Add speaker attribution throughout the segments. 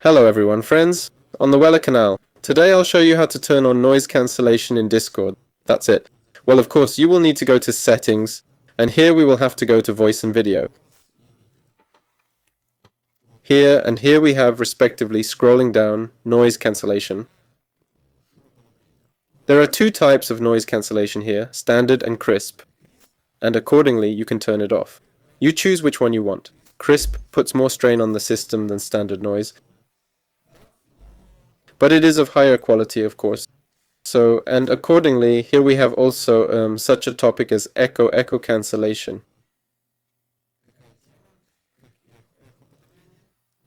Speaker 1: Hello everyone, friends, on the Weller canal. Today I'll show you how to turn on noise cancellation in Discord. That's it. Well, of course, you will need to go to Settings, and here we will have to go to Voice and Video. Here and here we have, respectively, scrolling down, noise cancellation. There are two types of noise cancellation here, standard and crisp, and accordingly you can turn it off. You choose which one you want. Crisp puts more strain on the system than standard noise, but it is of higher quality, of course. So, and accordingly, here we have also such a topic as echo cancellation.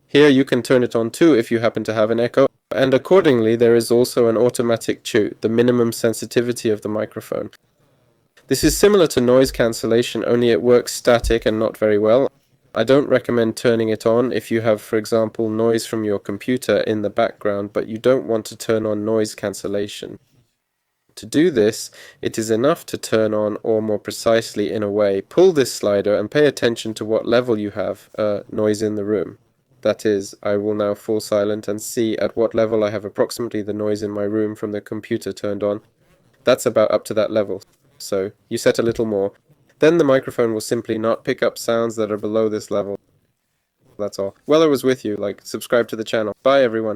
Speaker 1: Here you can turn it on too if you happen to have an echo, and accordingly there is also an automatic chew, the minimum sensitivity of the microphone. This is similar to noise cancellation, only it works static and not very well. I don't recommend turning it on if you have, for example, noise from your computer in the background, but you don't want to turn on noise cancellation. To do this, it is enough to turn on, or more precisely in a way, pull this slider and pay attention to what level you have noise in the room. That is, I will now fall silent and see at what level I have approximately the noise in my room from the computer turned on. That's about up to that level. So you set a little more. Then the microphone will simply not pick up sounds that are below this level. That's all. Weller was with you. Subscribe to the channel. Bye everyone.